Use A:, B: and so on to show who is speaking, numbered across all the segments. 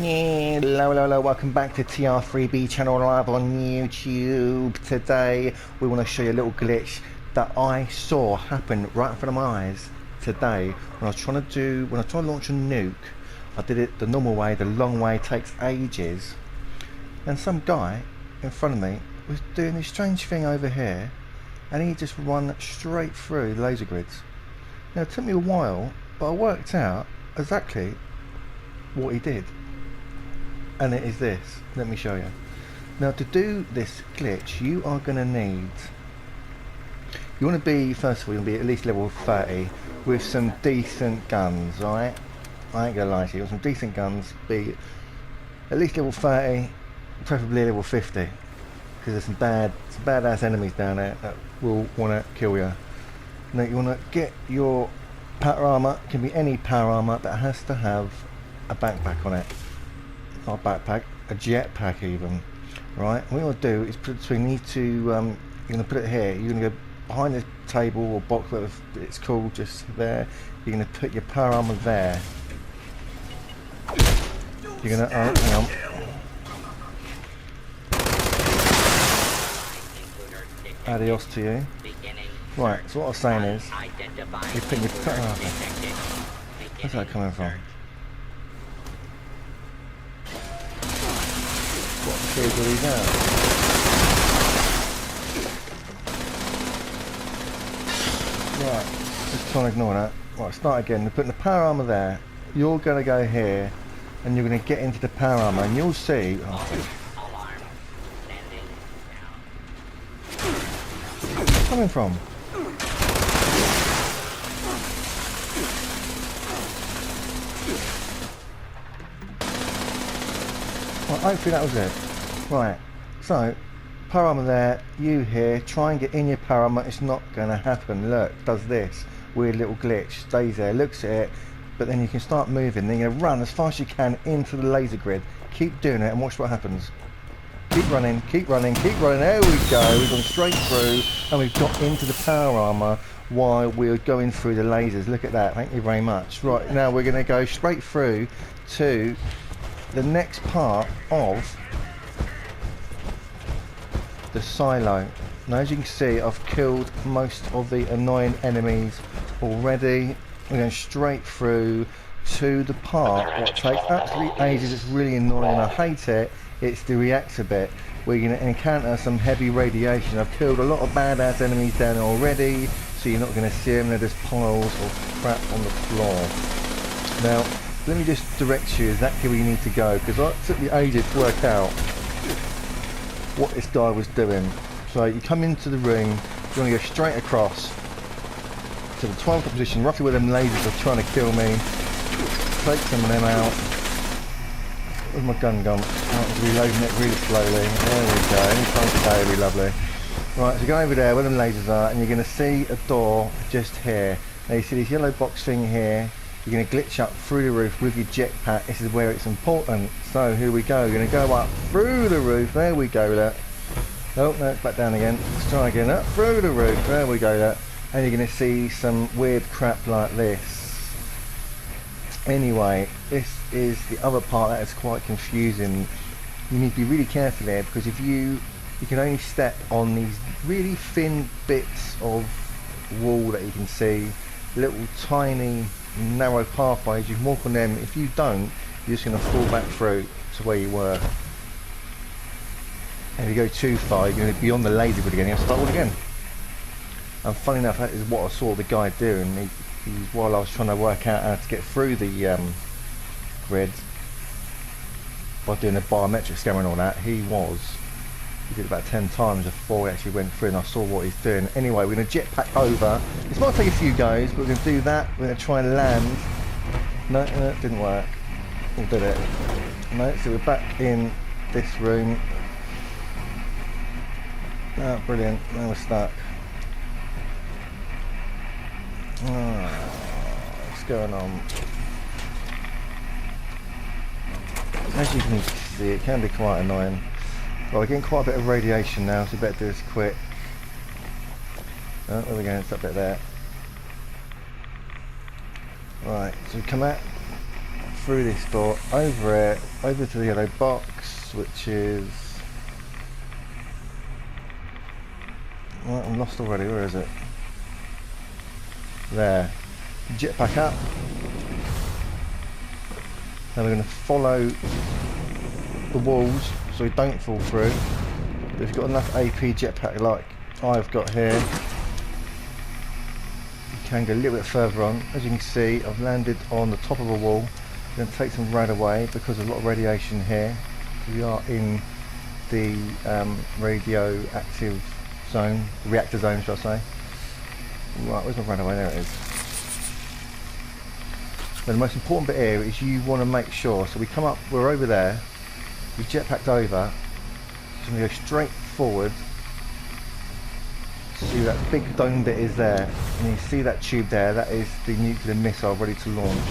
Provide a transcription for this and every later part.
A: Hello, welcome back to TR3B channel live on YouTube. Today we want to show you a little glitch that I saw happen right in front of my eyes today when I was trying to launch a nuke. I did it the normal way, the long way takes ages, and some guy in front of me was doing this strange thing over here, and he just run straight through the laser grids. Now it took me a while, but I worked out exactly what he did. And it is this. Let me show you. Now to do this glitch, you are going to need, you want to be, first of all, you want to be at least level 30 with some decent guns, right? I ain't going to lie to you, with some decent guns, be at least level 30, preferably level 50, because there's some badass enemies down there that will want to kill you. Now you want to get your power armor, it can be any power armor, but it has to have a backpack on it. Not a backpack, a jetpack even, right? What you want to do is put it between these two, you're going to put it here, you're going to go behind the table or box, whatever it's called, just there. You're going to put your power armor there. You're going to, oh, hang on. Adios to you. Right, so what I was saying is, you put your power armor. Where's that coming from? What kills are these now? Right, just trying to ignore that. Right, start again. We're putting the power armor there. You're going to go here, and you're going to get into the power armor, and you'll see. Oh, where's it coming from? Right, hopefully that was it. Right, so power armor there, you here, try and get in your power armor. It's not going to happen. Look, does this weird little glitch, stays there, looks at it, but then you can start moving. Then you're going to run as fast as you can into the laser grid. Keep doing it and watch what happens. Keep running, keep running, keep running. There we go. We've gone straight through and we've got into the power armor while we're going through the lasers. Look at that. Thank you very much. Right, now we're going to go straight through to the next part of the silo. Now as you can see, I've killed most of the annoying enemies already. We're going straight through to the part what takes absolutely ages. It's really annoying and I hate it. It's the reactor bit where you're going to encounter some heavy radiation. I've killed a lot of badass enemies down there already, so you're not going to see them. They're just piles of crap on the floor. Now let me just direct you exactly where you need to go, because it took me ages to work out what this guy was doing. So you come into the room, you want to go straight across to the 12th position, roughly where them lasers are trying to kill me. Take some of them out. Where's my gun gone? I'm reloading it really slowly. There we go. Anytime today will be lovely. Right, so go over there where them lasers are, and you're going to see a door just here. Now you see this yellow box thing here. You're going to glitch up through the roof with your jetpack. This is where it's important. So here we go. We're going to go up through the roof. There we go. Look. Oh no, it's back down again. Let's try again. Up through the roof. There we go. Look. And you're going to see some weird crap like this. Anyway, this is the other part that is quite confusing. You need to be really careful there, because if you can only step on these really thin bits of wall that you can see, little tiny narrow pathways. You can walk on them. If you don't, you're just going to fall back through to where you were. And if you go too far, you're going to be on the laser grid again. You have to start all again. And funny enough, that is what I saw the guy doing. While I was trying to work out how to get through the grid by doing the biometric scanner and all that, he did about 10 times before he actually went through, and I saw what he's doing. Anyway, we're going to jetpack over. This might take a few goes, but we're going to do that. We're going to try and land. No, it didn't work. We did it. No, so we're back in this room. Oh, brilliant. Now we're stuck. Oh, what's going on? As you can see, it can be quite annoying. Well, we're getting quite a bit of radiation now, so we better do this quick. Oh, there we go, it's that bit there. Right, so we come out through this door, over it, over to the yellow box, which is... Well, I'm lost already, where is it? There. Jetpack up. Now we're going to follow the walls so we don't fall through. But if you've got enough AP jetpack like I've got here, you can go a little bit further on. As you can see, I've landed on the top of a wall. I'm going to take some right away because there's a lot of radiation here. We are in the radioactive zone, the reactor zone, should I say. Right, where's my right away? There it is. Now the most important bit here is you want to make sure, so we come up, we're over there, we jetpacked over, so we go straight forward. See that big dome bit is there, and you see that tube there, that is the nuclear missile ready to launch.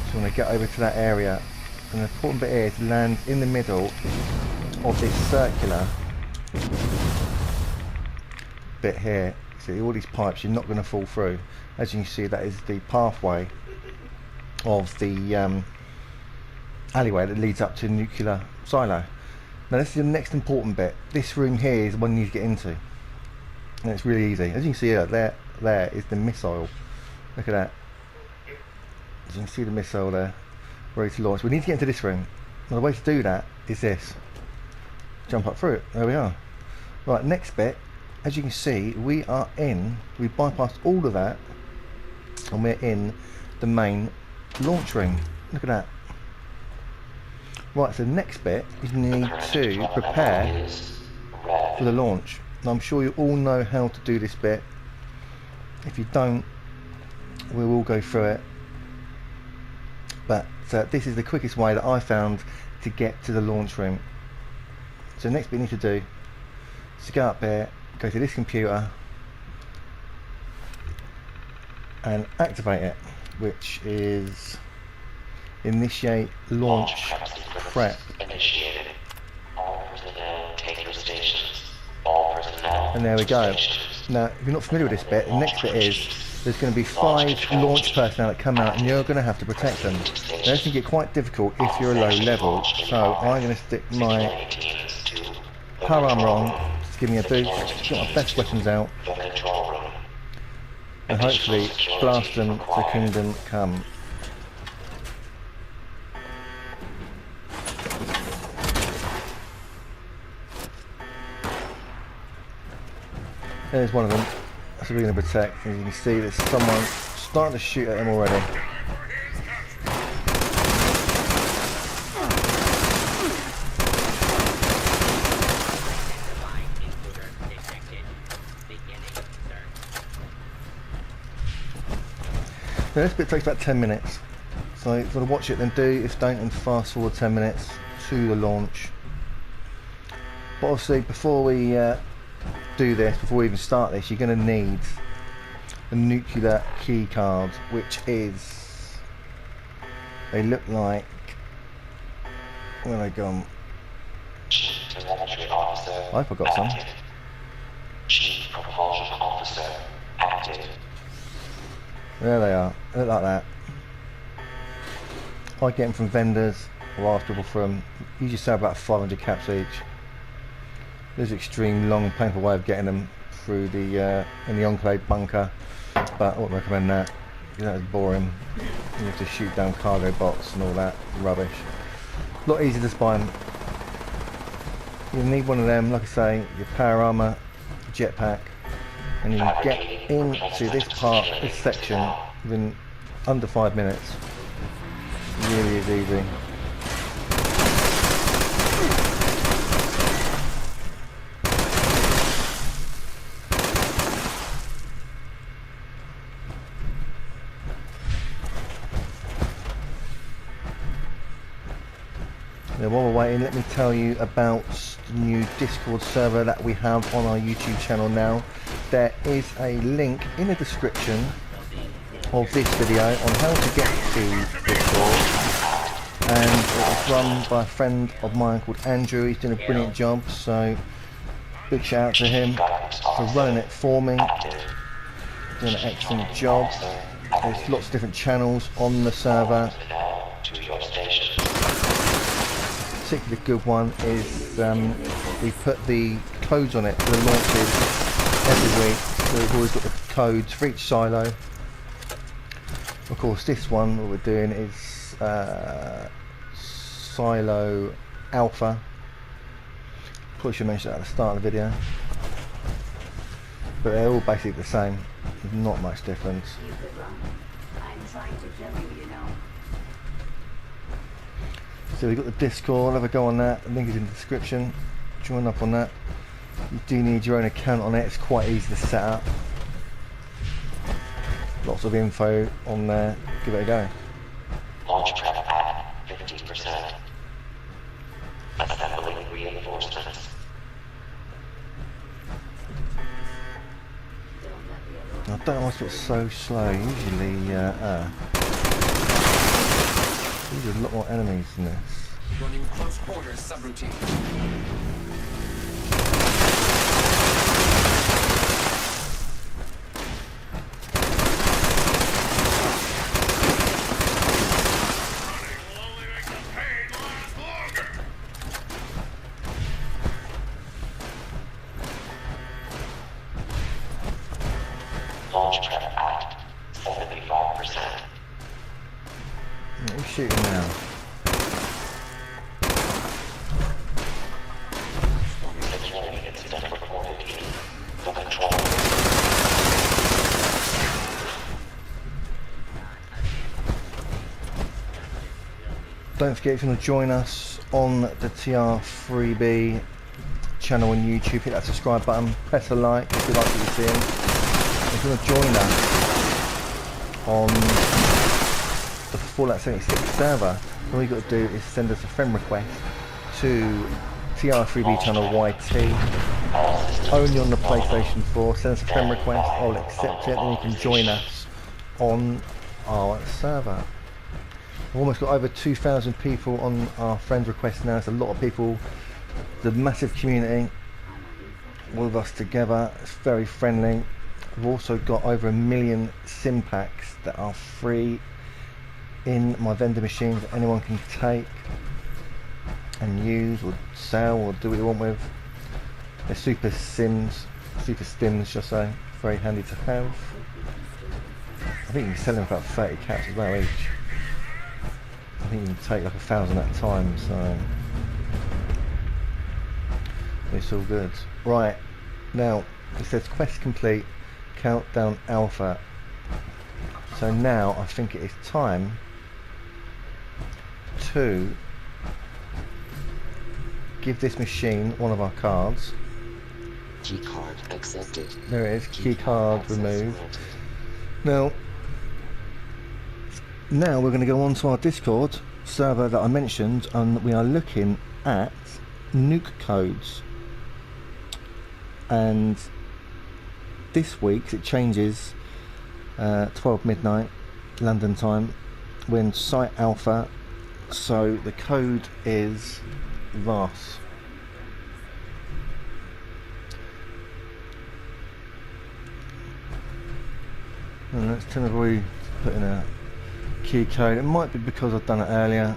A: So we want to get over to that area, and the important bit here is to land in the middle of this circular bit here. See all these pipes, you're not going to fall through. As you can see, that is the pathway of the alleyway that leads up to the nuclear silo. Now this is the next important bit. This room here is the one you need to get into, and it's really easy. As you can see here, there is the missile. Look at that. As you can see the missile there, ready to launch. We need to get into this room. Now the way to do that is this. Jump up through it. There we are. Right, next bit. As you can see, we bypassed all of that, and we're in the main launch ring. Look at that. Right, so the next bit is you need to prepare for the launch. Now I'm sure you all know how to do this bit. If you don't, we will go through it. But this is the quickest way that I found to get to the launch room. So the next bit you need to do is to go up there, go to this computer and activate it, which is initiate launch prep. And there we go. Now if you're not familiar with this bit, the next bit is there's going to be 5 launch personnel that come out and you're going to have to protect them. Now this can get quite difficult if you're a low level, so I'm going to stick my power armor on to give me a boost, get my best weapons out, and hopefully blast them to Kingdom Come. There's one of them. That's what we're going to protect. As you can see, there's someone starting to shoot at him already. Now this bit takes about 10 minutes. So if you want to watch it, then do. If don't, then fast forward 10 minutes to the launch. But obviously, before we do this, before we even start this, you're going to need a nuclear key card, which is, they look like, where have they gone? I forgot some. Chief Propulsion Officer active. There they are. They look like that. I get them from vendors or ask people for them. Usually sell about 500 caps each. There's an extreme long painful way of getting them through the in the Enclave bunker, but I wouldn't recommend that. That is boring. You have to shoot down cargo bots and all that rubbish. A lot easier to spy them. You need one of them, like I say, your power armor, jetpack, and you can get into this part, this section, within under 5 minutes. It really is easy. Now while we're waiting, let me tell you about the new Discord server that we have on our YouTube channel now. There is a link in the description of this video on how to get to Discord, and it was run by a friend of mine called Andrew. He's doing a brilliant job, so big shout out to him for running it for me. Doing an excellent job. There's lots of different channels on the server,
B: to your station.
A: Particularly good one is we put the codes on it for the launches every week, so we've always got the codes for each silo. Of course, this one, what we're doing is Silo Alpha. Probably should mention that at the start of the video. But they're all basically the same. There's not much difference.
C: I'm trying to kill you, you know.
A: So we've got the Discord, have a go on that. The link is in the description. Join up on that. You do need your own account on it. It's quite easy to set up. Lots of info on there. Give it a go.
B: Launch prep at 50%. Assembling reinforcements.
A: I don't know why it's so slow. Usually there's a lot more enemies than this.
D: Running close quarters subroutine.
B: Launch prep at 75%.
A: Who's shooting now?
B: Security incident reported in the control.
A: Don't forget, if you want to join us on the TR3B channel on YouTube, hit that subscribe button, press a like if you like what you're seeing. If you want to join us on the Fallout 76 server, all you got to do is send us a friend request to TR3B channel YT, only on the PlayStation 4. Send us a friend request, I'll accept it, and you can join us on our server. We've almost got over 2,000 people on our friend request now. It's a lot of people. It's a massive community, all of us together. It's very friendly. We've also got over 1 million sim packs that are free in my vendor machines that anyone can take and use or sell or do what you want with. They're super stims, should I say. Very handy to have. I think you can sell them for about 30 caps as well each. I think you can take like 1,000 at a time, so it's all good. Right, now it says quest complete, countdown alpha. So now I think it is time to give this machine one of our cards.
B: Key card accepted.
A: There it is, key card removed. Now we're going to go on to our Discord server that I mentioned, and we are looking at nuke codes. And this week it changes 12 midnight London time. We're in Site Alpha, so the code is VAS. And let's turn away, put in a key code. It might be because I've done it earlier.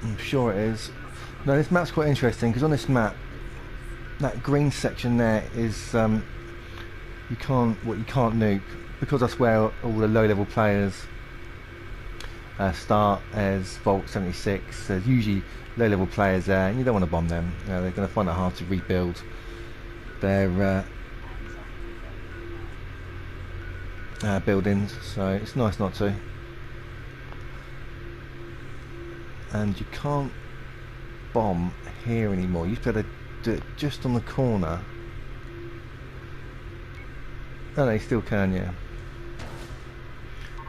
A: I'm sure it is. No, this map's quite interesting because on this map, that green section there is you can't nuke, because that's where all the low-level players start as Vault 76. There's usually low-level players there, and you don't want to bomb them. You know, they're going to find it hard to rebuild their buildings, so it's nice not to. And you can't bomb here anymore. You used to be able to do it just on the corner. Oh no, you still can, yeah.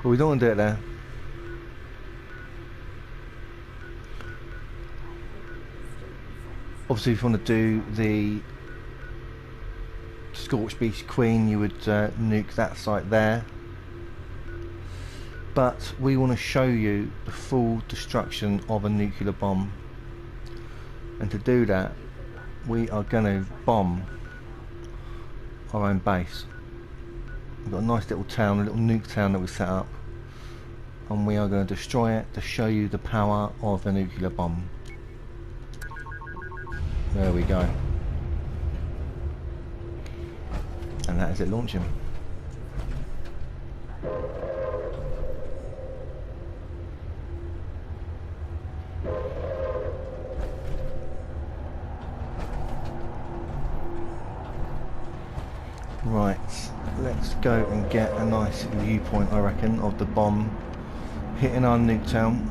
A: But we don't want to do it there. Obviously, if you want to do the Scorched Beast Queen, you would nuke that site there. But we want to show you the full destruction of a nuclear bomb, and to do that we are going to bomb our own base. We've got a nice little town, a little nuke town that we set up, and we are going to destroy it to show you the power of a nuclear bomb. There we go. And that is it launching. Right, let's go and get a nice viewpoint, I reckon, of the bomb hitting our nuke town.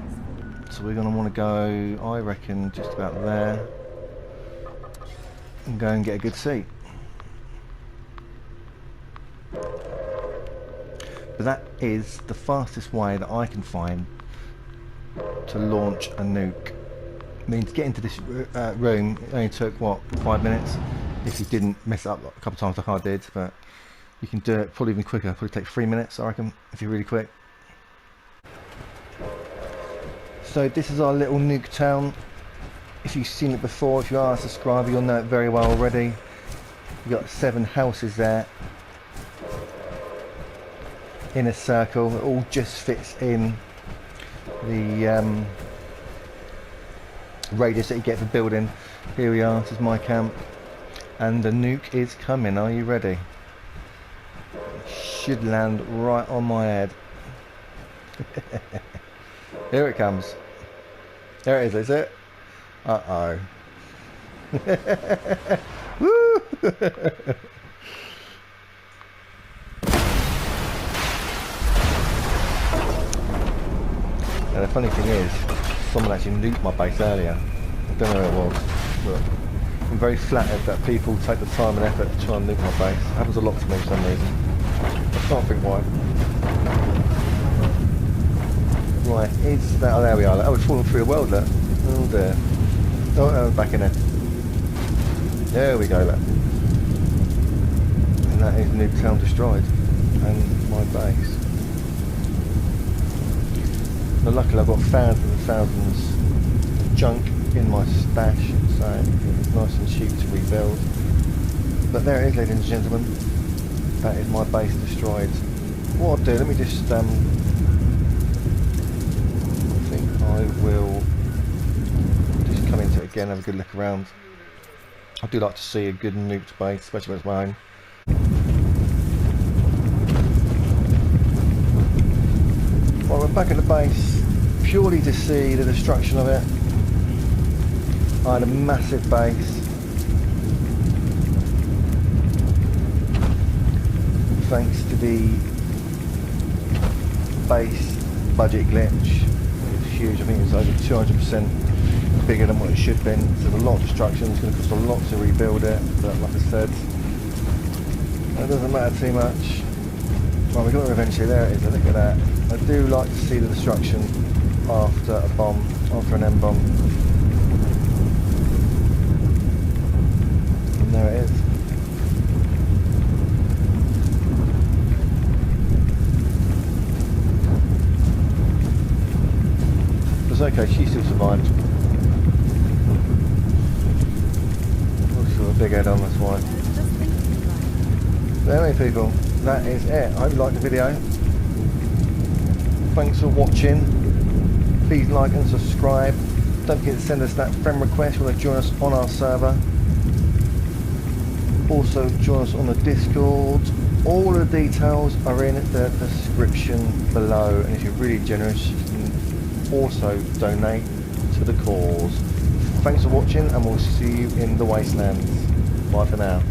A: So we're going to want to go, I reckon, just about there, and go and get a good seat. But that is the fastest way that I can find to launch a nuke. I mean, to get into this room, it only took, what, 5 minutes? If you didn't mess it up a couple of times like I did, but you can do it probably even quicker. Probably take 3 minutes, I reckon, if you're really quick. So this is our little nuke town. If you've seen it before, if you are a subscriber, you'll know it very well already. You've got 7 houses there in a circle. It all just fits in the radius that you get for building. Here we are, this is my camp. And the nuke is coming, are you ready? It should land right on my head. Here it comes. There it is it? Uh-oh. Woo! And the funny thing is, someone actually nuked my base earlier. I don't know who it was, but I'm very flattered that people take the time and effort to try and nuke my base. It happens a lot to me for some reason. I can't think why. Right, is that... oh, there we are. Oh, we've fallen through a world, look. Oh dear. Oh, back in there. There we go, look. And that is Nuketown destroyed. And my base. Now luckily I've got thousands and thousands of junk in my stash, so it's nice and cheap to rebuild. But there it is, ladies and gentlemen. That is my base destroyed. What I'll do, let me just I think I will just come into it again, have a good look around. I do like to see a good nuked base, especially when it's my own. Well, we're back at the base purely to see the destruction of it. I had a massive base. Thanks to the base budget glitch. It was huge, I think it was over 200% bigger than what it should have been. So there's a lot of destruction, it's going to cost a lot to rebuild it, but like I said, it doesn't matter too much. Well, we got it eventually, there it is, look at that. I do like to see the destruction after a bomb, after an M-bomb. And there it is. It's okay, she still survived. Looks got a big head on, that's why. So anyway people, that is it. I hope you liked the video. Thanks for watching. Please like and subscribe. Don't forget to send us that friend request if you want to join us on our server. Also join us on the Discord. All the details are in the description below, and if you're really generous you can also donate to the cause. Thanks for watching, and we'll see you in the wastelands. Bye for now.